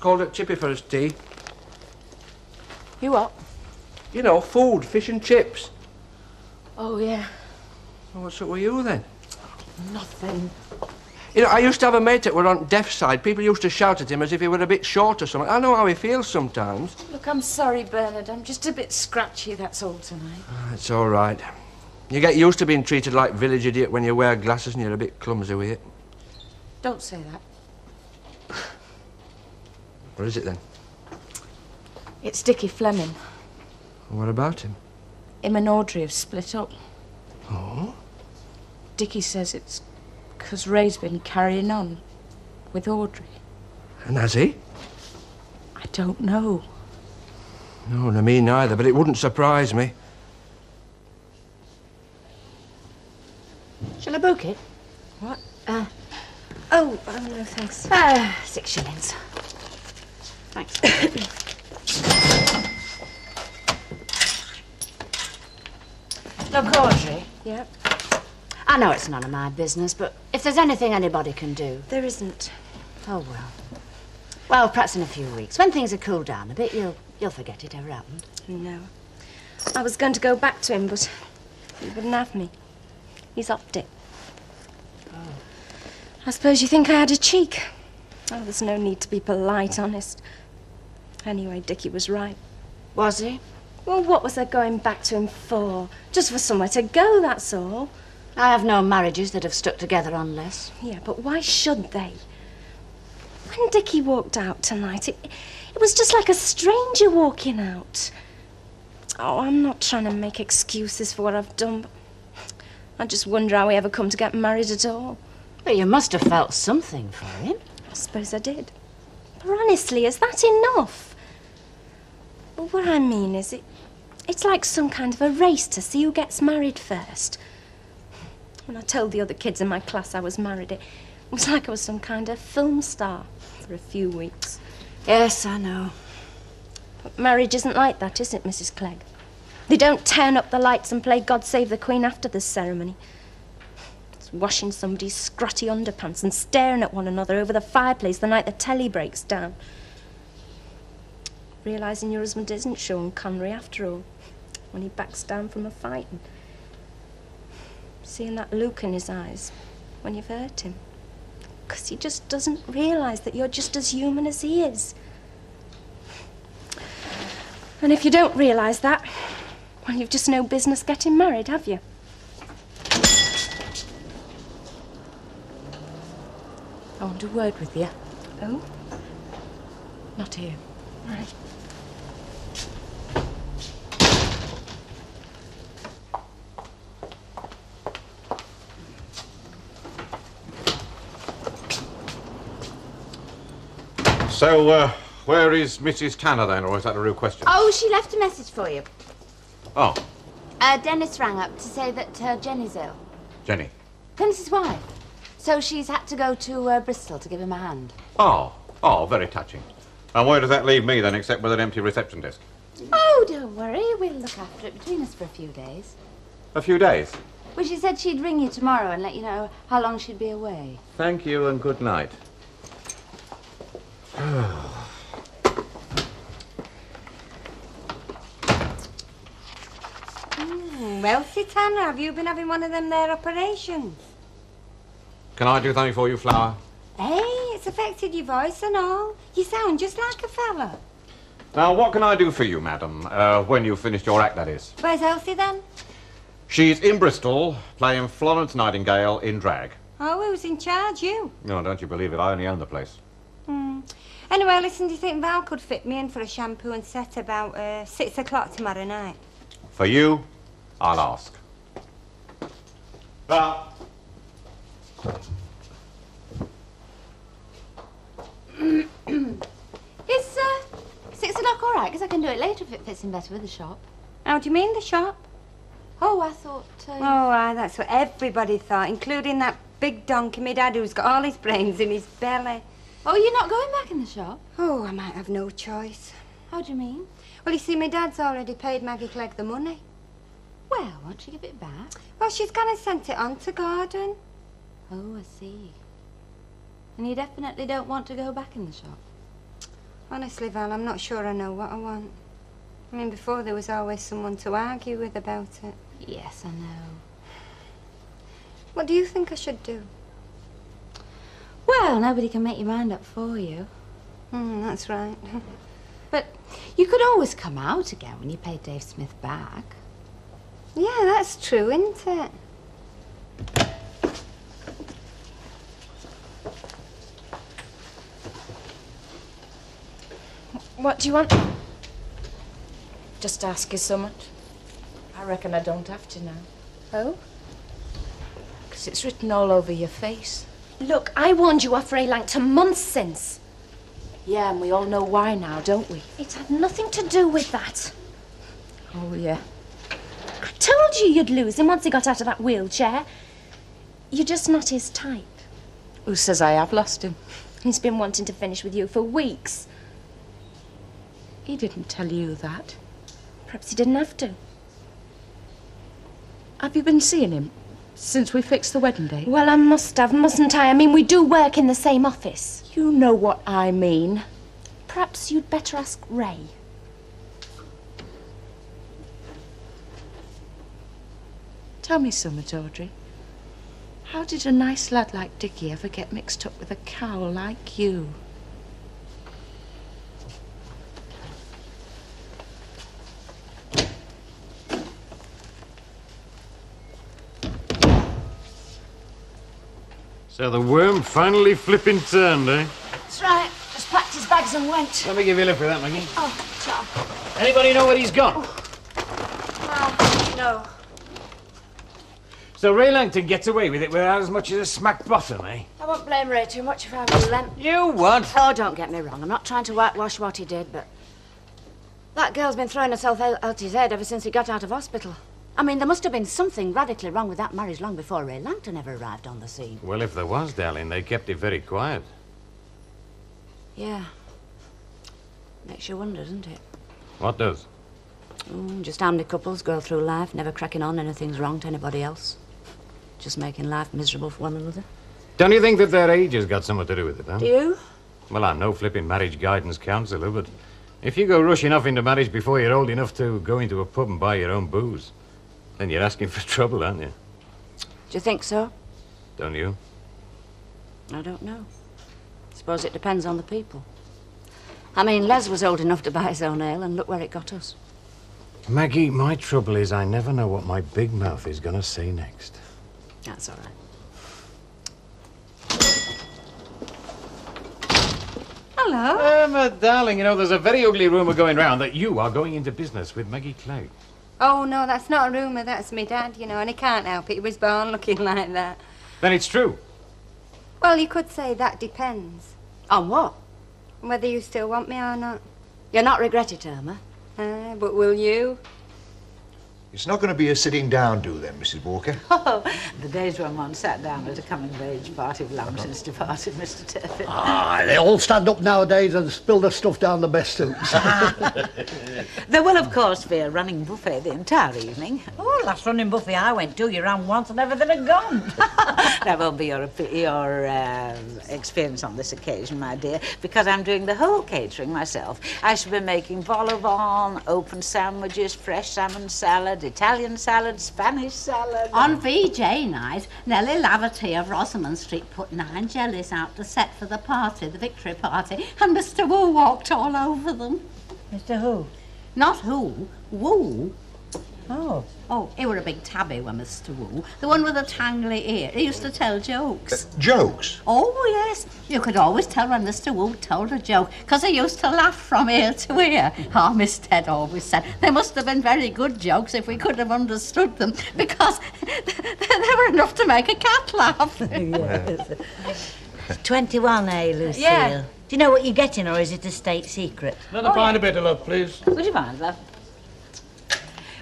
called at Chippy for his tea. You what? You know, food, fish and chips. Oh, yeah. Well, what's up with you, then? Nothing. You know, I used to have a mate that were on deaf side. People used to shout at him as if he were a bit short or something. I know how he feels sometimes. Look, I'm sorry, Bernard. I'm just a bit scratchy, that's all tonight. It's all right. You get used to being treated like village idiot when you wear glasses and you're a bit clumsy with it. Don't say that. What is it, then? It's Dickie Fleming. What about him? Him and Audrey have split up. Oh? Dickie says it's because Reid's been carrying on with Audrey. And has he? I don't know. No, no, me neither, but it wouldn't surprise me. Shall I book it? What? Oh, no, thanks. 6 shillings. Thanks. Look, Audrey. Yep. I know it's none of my business, but if there's anything anybody can do... There isn't. Oh, well. Well, perhaps in a few weeks. When things have cooled down a bit, you'll forget it ever happened. No. I was going to go back to him, but he wouldn't have me. He's upped it. Oh. I suppose you think I had a cheek. Oh, there's no need to be polite, honest. Anyway, Dickie was right. Was he? Well, what was I going back to him for? Just for somewhere to go, that's all. I have known marriages that have stuck together on less. Yeah, but why should they? When Dickie walked out tonight, it was just like a stranger walking out. Oh, I'm not trying to make excuses for what I've done, but I just wonder how we ever come to get married at all. But you must have felt something for him. I suppose I did. But honestly, is that enough? Well, what I mean is, it's like some kind of a race to see who gets married first. When I told the other kids in my class I was married, it was like I was some kind of film star for a few weeks. Yes, I know. But marriage isn't like that, is it, Mrs. Clegg? They don't turn up the lights and play God Save the Queen after the ceremony. It's washing somebody's scrotty underpants and staring at one another over the fireplace the night the telly breaks down. Realising your husband isn't Sean Connery after all, when he backs down from a fight. And seeing that look in his eyes when you've hurt him. Because he just doesn't realise that you're just as human as he is. And if you don't realise that, well, you've just no business getting married, have you? I want a word with you. Oh? Not here. Right. So, where is Mrs. Tanner, then, or is that a real question? Oh, she left a message for you. Oh, Dennis rang up to say that Jenny's ill. Jenny. Dennis's wife. So she's had to go to Bristol to give him a hand. Oh, very touching. And where does that leave me, then, except with an empty reception desk? Oh, don't worry. We'll look after it between us for a few days. A few days? Well, she said she'd ring you tomorrow and let you know how long she'd be away. Thank you and good night. Well, Tanner, have you been having one of them there operations? Can I do something for you, Flower? Hey, it's affected your voice and all. You sound just like a fella. Now, what can I do for you, madam? When you've finished your act, that is. Where's Elsie, then? She's in Bristol, playing Florence Nightingale in drag. Oh, who's in charge? You? No, don't you believe it, I only own the place. Anyway, listen, do you think Val could fit me in for a shampoo and set about 6 o'clock tomorrow night? For you, I'll ask. Val. Is 6 o'clock all right? Because I can do it later if it fits in better with the shop. How do you mean, the shop? Oh, I thought... Oh, aye, that's what everybody thought, including that big donkey, me dad, who's got all his brains in his belly. Oh, you're not going back in the shop? Oh, I might have no choice. How do you mean? Well, you see, my dad's already paid Maggie Clegg the money. Well, won't she give it back? Well, she's gonna send it on to Gorden. Oh, I see. And you definitely don't want to go back in the shop? Honestly, Val, I'm not sure I know what I want. I mean, before there was always someone to argue with about it. Yes, I know. What do you think I should do? Well, nobody can make your mind up for you. That's right. But you could always come out again when you pay Dave Smith back. Yeah, that's true, isn't it? What do you want? Just ask you so much. I reckon I don't have to now. Oh? Because it's written all over your face. Look, I warned you off Ray Langton months since. Yeah, and we all know why now, don't we? It had nothing to do with that. Oh, yeah. I told you you'd lose him once he got out of that wheelchair. You're just not his type. Who says I have lost him? He's been wanting to finish with you for weeks. He didn't tell you that. Perhaps he didn't have to. Have you been seeing him since we fixed the wedding date? Well, I must have, mustn't I? I mean, we do work in the same office. You know what I mean. Perhaps you'd better ask Ray. Tell me something, Audrey. How did a nice lad like Dickie ever get mixed up with a cow like you? So the worm finally flipping turned, eh? That's right. Just packed his bags and went. Let me give you a lift with that, Maggie. Oh, John. Anybody know what he's got? No. So Ray Langton gets away with it without as much as a smack bottom, eh? I won't blame Ray too much if I was them. You what? Oh, don't get me wrong. I'm not trying to whitewash what he did, but that girl's been throwing herself out his head ever since he got out of hospital. I mean, there must have been something radically wrong with that marriage long before Ray Langton ever arrived on the scene. Well, if there was, darling, they kept it very quiet. Yeah. Makes you wonder, doesn't it? What does? Just how many couples go through life never cracking on anything's wrong to anybody else. Just making life miserable for one another. Don't you think that their age has got something to do with it, huh? Do you? Well, I'm no flipping marriage guidance counsellor, but if you go rushing off into marriage before you're old enough to go into a pub and buy your own booze, then you're asking for trouble, aren't you? Do you think so? Don't you? I don't know. Suppose it depends on the people. I mean, Les was old enough to buy his own ale, and look where it got us. Maggie, my trouble is I never know what my big mouth is going to say next. That's all right. Hello. Irma, darling, you know, there's a very ugly rumour going round that you are going into business with Maggie Clegg. Oh, no, that's not a rumour. That's me dad, you know, and he can't help it. He was born looking like that. Then it's true. Well, you could say that depends. On what? Whether you still want me or not. You'll not regret it, Irma. But will you? It's not going to be a sitting down do then, Mrs. Walker. Oh, the days when one sat down at a coming-of-age party have long since departed, Mr. Turpin. Ah, they all stand up nowadays and spill their stuff down the best suits. There will, of course, be a running buffet the entire evening. Oh, last running buffet I went to, you ran once and everything had gone. That won't be your experience on this occasion, my dear, because I'm doing the whole catering myself. I shall be making vol au vent, open sandwiches, fresh salmon salad, Italian salad, Spanish salad. On VJ night, Nellie Laverty of Rosamond Street put 9 jellies out to set for the party, the victory party, and Mr. Wu walked all over them. Mr. Who? Not who, Wu. Oh. Oh, he were a big tabby with Mr. Wu. The one with the tangly ear. He used to tell jokes. Jokes? Oh, yes. You could always tell when Mr. Wu told a joke, because he used to laugh from ear to ear. Oh, Miss Ted always said they must have been very good jokes if we could have understood them, because they were enough to make a cat laugh. Yes. 21, eh, Lucille? Yeah. Do you know what you're getting, or is it a state secret? Another pint of bitter, love, please. Would you mind, love?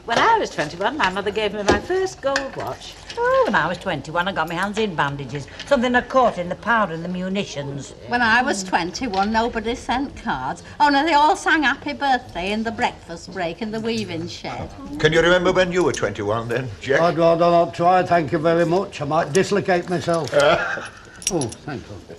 When I was 21, my mother gave me my first gold watch. Oh, When I was 21, I got my hands in bandages. Something I caught in the powder and the munitions. When I was 21, nobody sent cards. Oh, no, they all sang happy birthday in the breakfast break in the weaving shed. Can you remember when you were 21 then, Jack? I'd rather not try, thank you very much. I might dislocate myself. Oh, thank you.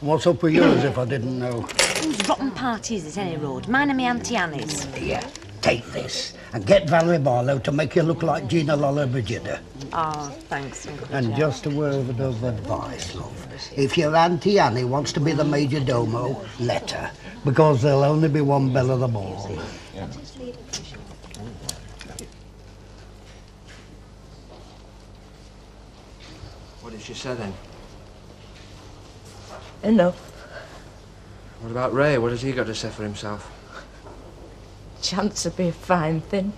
What's up with yours if I didn't know? Whose rotten party is it, any road? Mine and me Auntie Annie's. Here, take this and get Valerie Barlow to make you look like Gina Lollobrigida. Oh, thanks, Uncle And Jack. just a word of advice, love. If your Auntie Annie wants to be the major domo, let her, because there'll only be one bell of the ball. What did she say then? Enough. What about Ray? What has he got to say for himself? Chance to be a fine thing.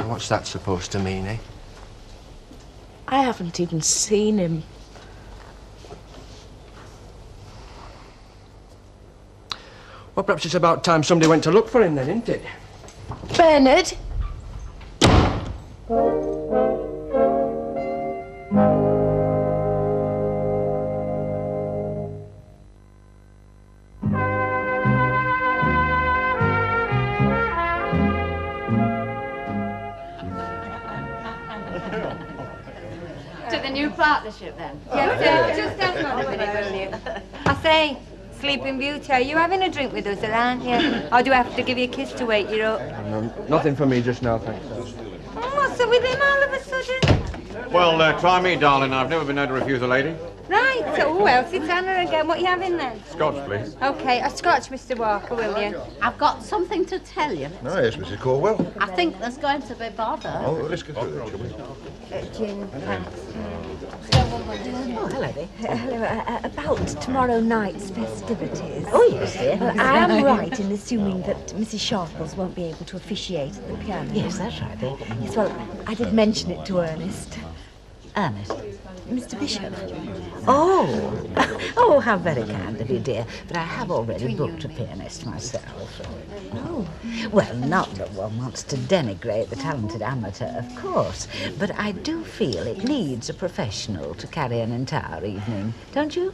What's that supposed to mean, eh? I haven't even seen him. Well, perhaps it's about time somebody went to look for him then, isn't it? Bernard! To the new partnership, then? Yes, just hang on a minute, will you? I say, Sleeping Beauty, are you having a drink with us, aren't you? Or do I have to give you a kiss to wake you up? No, nothing for me just now, thanks. What's up with him all of a sudden? Well, try me, darling. I've never been known to refuse a lady. Right, so well, sit down again. What are you having then? Scotch, please. OK, a Scotch, Mr. Walker, will you? I've got something to tell you. Oh, yes, Mrs. Corwell. I think there's going to be bother. Oh, let's go through that, shall we? Gin, Oh, hello there. Hello, about tomorrow night's festivities. Oh, yes, dear. I am right in assuming that Mrs. Sharples won't be able to officiate at the piano. Yes, that's right, dear. Yes, well, I did mention it to Ernest. Ernest? Mr. Bishop. Oh. Oh, how very kind of you, dear. But I have already booked a pianist myself. Oh. Well, not that one wants to denigrate the talented amateur, of course, but I do feel it needs a professional to carry an entire evening, don't you?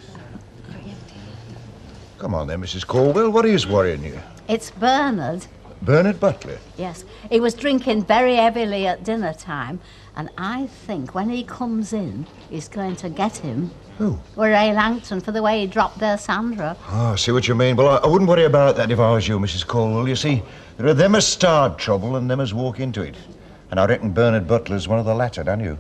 Come on then, Mrs. Corwell. What is worrying you? It's Bernard. Bernard Butler? Yes, he was drinking very heavily at dinner time, and I think when he comes in, he's going to get him. Who? Ray Langton, for the way he dropped their Sandra. Oh, I see what you mean. Well, I wouldn't worry about that if I was you, Mrs. Corwell. You see, there are them as start trouble and them as walk into it. And I reckon Bernard Butler's one of the latter, don't you?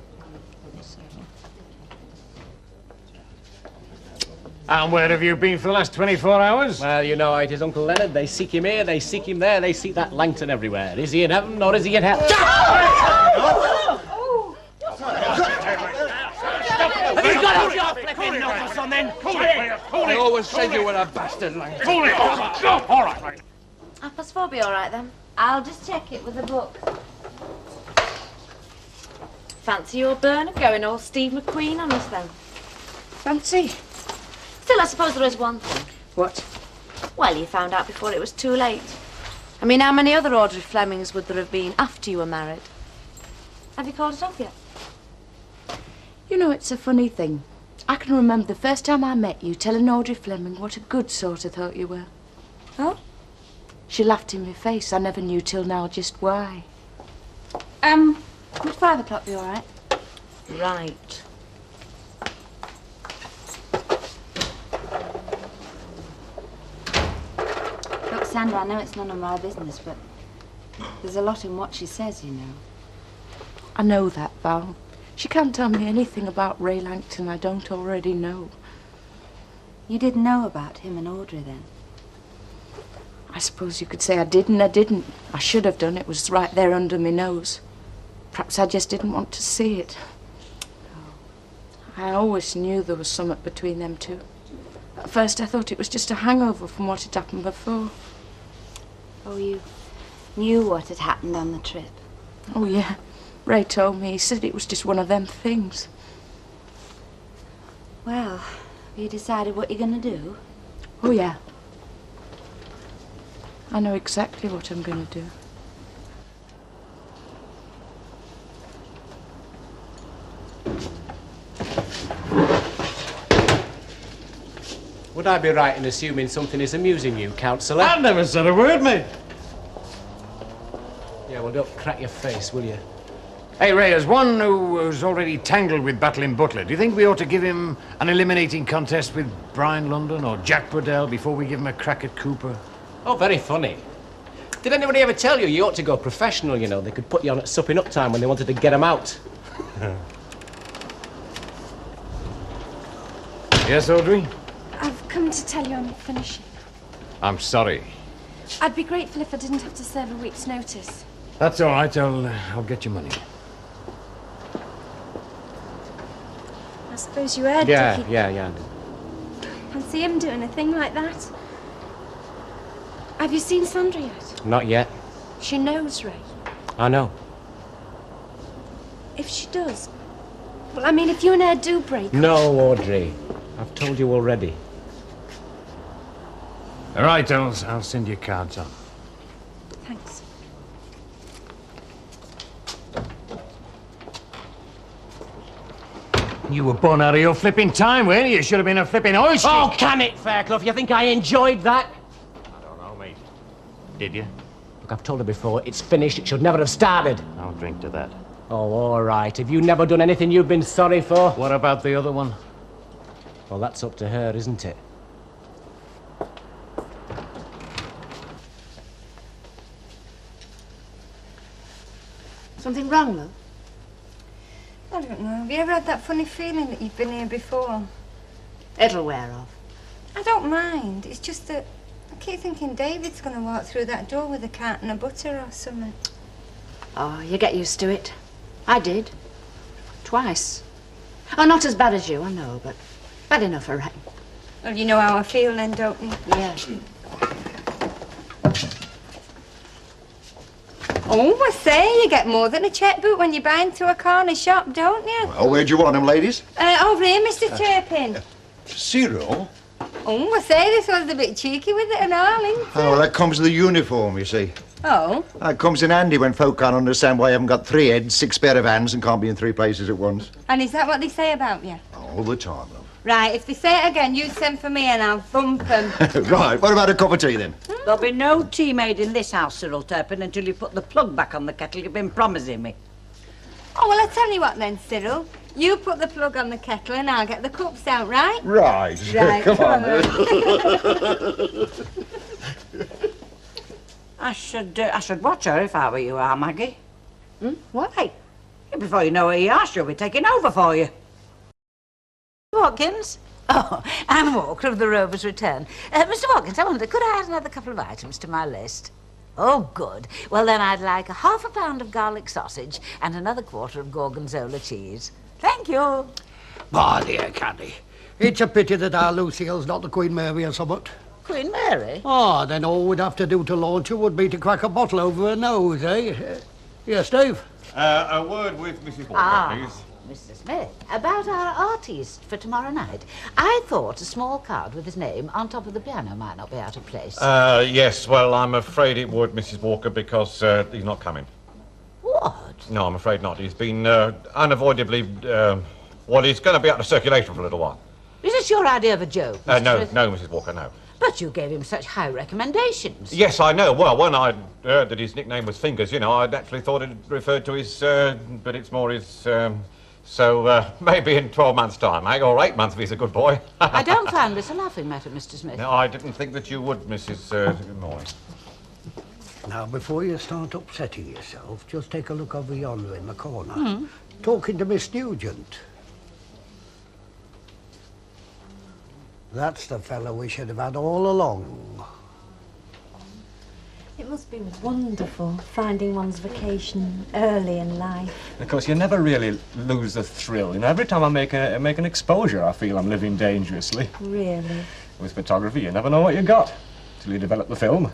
And where have you been for the last 24 hours? Well, you know how it is, Uncle Leonard. They seek him here, they seek him there, they seek that Langton everywhere. Is he in heaven or is he in hell? Have you got off your flipping knuckles on then? I always said you were a bastard, Langton. Cool it. All right. 4:30 be all right, then? I'll just check it with a book. Fancy your Bernard going all Steve McQueen on us, then? Fancy. Still, I suppose there is one thing. What? Well, you found out before it was too late. I mean, how many other Audrey Flemings would there have been after you were married? Have you called it off yet? You know, it's a funny thing. I can remember the first time I met you telling Audrey Fleming what a good sort I thought you were. Oh? She laughed in my face. I never knew till now just why. Would 5 o'clock be all right? Right. Look, Sandra, I know it's none of my business, but there's a lot in what she says, you know. I know that, Val. She can't tell me anything about Ray Langton I don't already know. You didn't know about him and Audrey, then? I suppose you could say I did and I didn't. I should have done. It was right there under my nose. Perhaps I just didn't want to see it. I always knew there was something between them two. At first I thought it was just a hangover from what had happened before. Oh, you knew what had happened on the trip? Oh, yeah. Ray told me. He said it was just one of them things. Well, have you decided what you're going to do? Oh, yeah. I know exactly what I'm going to do. Would I be right in assuming something is amusing you, Councillor? I never said a word, mate. Yeah, well, don't crack your face, will you? Hey, Ray, as one who's already tangled with battling Butler, do you think we ought to give him an eliminating contest with Brian London or Jack Purdell before we give him a crack at Cooper? Oh, very funny. Did anybody ever tell you you ought to go professional, you know? They could put you on at supping up time when they wanted to get him out. Yes, Audrey? I've come to tell you I'm finishing. I'm sorry. I'd be grateful if I didn't have to serve a week's notice. That's all right. I'll get you money. I suppose you heard, Yeah. Dickie. Fancy him doing a thing like that. Have you seen Sandra yet? Not yet. She knows Ray. I know. If she does... Well, I mean, if you and her do break... No, Audrey. I've told you already. All right, I'll send you cards on. Thanks. You were born out of your flipping time, weren't you? You should have been a flipping oyster. Oh, can it, Fairclough? You think I enjoyed that? I don't know, mate. Did you? Look, I've told her before, it's finished. It should never have started. I'll drink to that. Oh, all right. Have you never done anything you've been sorry for? What about the other one? Well, that's up to her, isn't it? Something wrong, love? I don't know. Have you ever had that funny feeling that you've been here before? It'll wear off. I don't mind. It's just that I keep thinking David's going to walk through that door with a carton of butter or something. Oh, you get used to it. I did. Twice. Oh, not as bad as you, I know, but bad enough, I reckon. Well, you know how I feel then, don't you? Yeah. Oh, I say, you get more than a checkbook when you buy into a corner shop, don't you? Well, where'd you want them, ladies? Over here, Mr. Turpin. Cyril? Oh, I say, this one's a bit cheeky with it and all, isn't it? Oh, well, that comes with the uniform, you see. Oh? That comes in handy when folk can't understand why you haven't got 3 heads, 6 pair of hands, and can't be in 3 places at once. And is that what they say about you? All the time, love. Right, if they say it again, you send for me and I'll thump them. Right, what about a cup of tea, then? There'll be no tea made in this house, Cyril Turpin, until you put the plug back on the kettle you've been promising me. Oh, well, I'll tell you what then, Cyril. You put the plug on the kettle and I'll get the cups out, right? Right. Right, Come on, then. I should watch her if I were you, Maggie. Why? Before you know where you are, she'll be taking over for you. Watkins? Oh, I'm Walker of the Rovers Return. Mr. Watkins, I wonder, could I add another couple of items to my list? Oh, good. Well, then I'd like a half a pound of garlic sausage and another quarter of gorgonzola cheese. Thank you. My dear Caddy, it's a pity that our Lucille's not the Queen Mary or something. Queen Mary? Oh, then all we'd have to do to launch her would be to crack a bottle over her nose, eh? Yes, Dave? A word with Mrs. Walker, please. Mr. Smith, about our artist for tomorrow night. I thought a small card with his name on top of the piano might not be out of place. Yes, well, I'm afraid it would, Mrs. Walker, because he's not coming. What? No, I'm afraid not. He's been unavoidably, well, he's going to be out of circulation for a little while. Is this your idea of a joke, Mr. No, Smith? no, Mrs. Walker, no. But you gave him such high recommendations. Yes, I know. Well, when I heard that his nickname was Fingers, you know, I naturally thought it referred to his, but it's more his, so maybe in 12 months' time, eh? Or 8 months if he's a good boy. I don't find this a laughing matter, Mr. Smith. No, I didn't think that you would, Mrs. Good morning. Now, before you start upsetting yourself, just take a look over yonder in the corner. Talking to Miss Nugent. That's the fellow we should have had all along. It must be wonderful finding one's vocation early in life. Of course, you never really lose the thrill. You know, every time I make an exposure, I feel I'm living dangerously. Really. With photography, you never know what you got till you develop the film.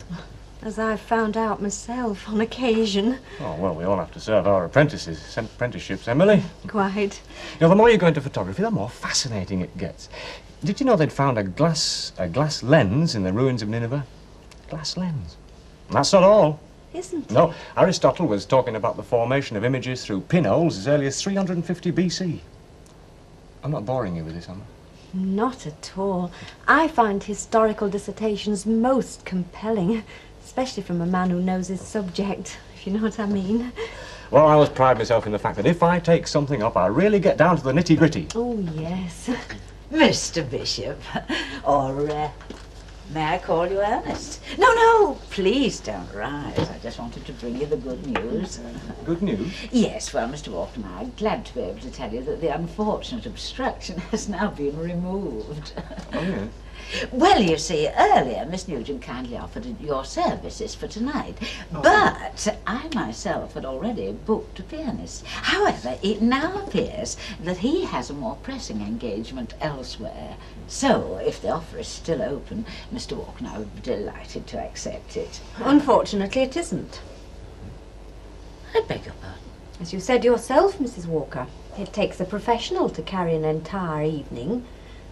As I've found out myself on occasion. Oh, well, we all have to serve our apprenticeships, Emily. Quite. You know, the more you go into photography, the more fascinating it gets. Did you know they'd found a glass lens in the ruins of Nineveh? Glass lens. And that's not all. Isn't it? No, Aristotle was talking about the formation of images through pinholes as early as 350 BC. I'm not boring you with this, am I? Not at all. I find historical dissertations most compelling, especially from a man who knows his subject, if you know what I mean. Well, I always pride myself in the fact that if I take something up, I really get down to the nitty-gritty. Oh, yes. Mr. Bishop, or may I call you Ernest? No, please don't rise. I just wanted to bring you the good news. Good news? Yes, well, Mr. Walker and I are glad to be able to tell you that the unfortunate obstruction has now been removed. Oh, yes. Well, you see, earlier Miss Nugent kindly offered your services for tonight, but I myself had already booked a pianist. However, it now appears that he has a more pressing engagement elsewhere. So, if the offer is still open, Mr. Walker and I would be delighted to accept it. Unfortunately, it isn't. I beg your pardon? As you said yourself, Mrs. Walker, it takes a professional to carry an entire evening.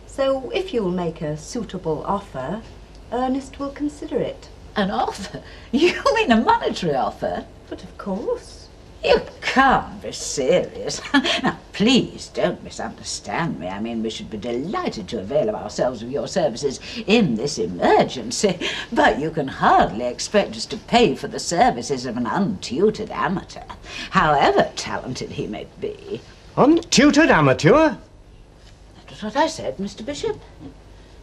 So, if you'll make a suitable offer, Ernest will consider it. An offer? You mean a monetary offer? But of course. You can't be serious. Now, please don't misunderstand me. I mean, we should be delighted to avail of ourselves of your services in this emergency, but you can hardly expect us to pay for the services of an untutored amateur, however talented he may be. Untutored amateur? That's what I said, Mr. Bishop.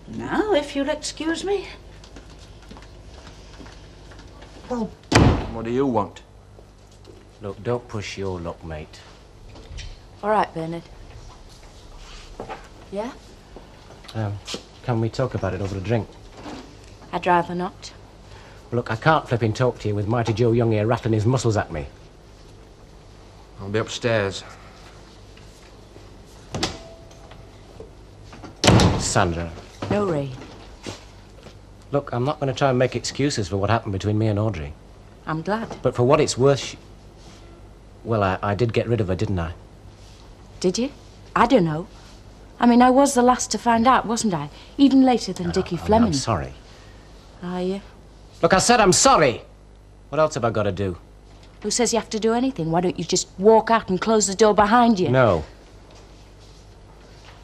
Now, if you'll excuse me. Well, what do you want? Look, don't push your luck, mate. All right, Bernard. Yeah? Can we talk about it over a drink? I'd rather not. Look, I can't flipping talk to you with Mighty Joe Young here rattling his muscles at me. I'll be upstairs. Sandra. No, Reid. Look, I'm not going to try and make excuses for what happened between me and Audrey. I'm glad. But for what it's worth, well, I did get rid of her, didn't I? Did you? I don't know. I mean, I was the last to find out, wasn't I? Even later than Dickie Fleming. I'm sorry. Are you? Look, I said I'm sorry. What else have I got to do? Who says you have to do anything? Why don't you just walk out and close the door behind you? No.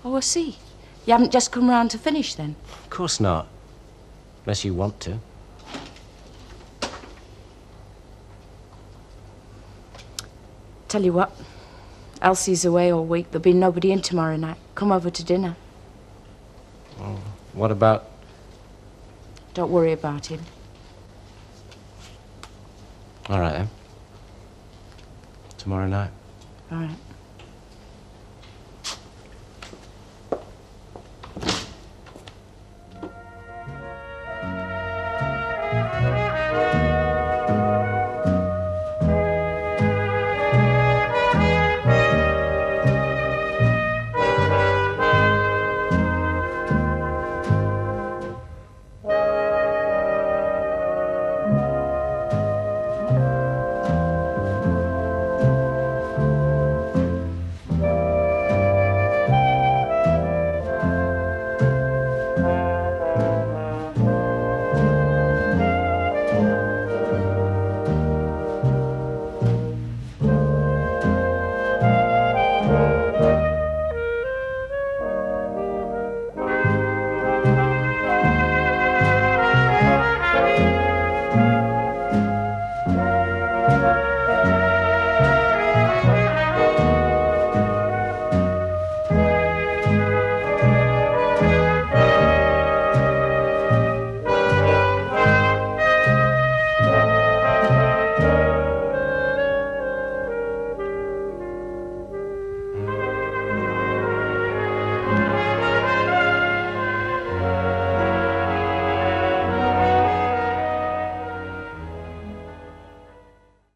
Oh, I see. You haven't just come round to finish, then? Of course not. Unless you want to. Tell you what. Elsie's away all week. There'll be nobody in tomorrow night. Come over to dinner. Well, what about... Don't worry about him. All right, then. Tomorrow night. All right.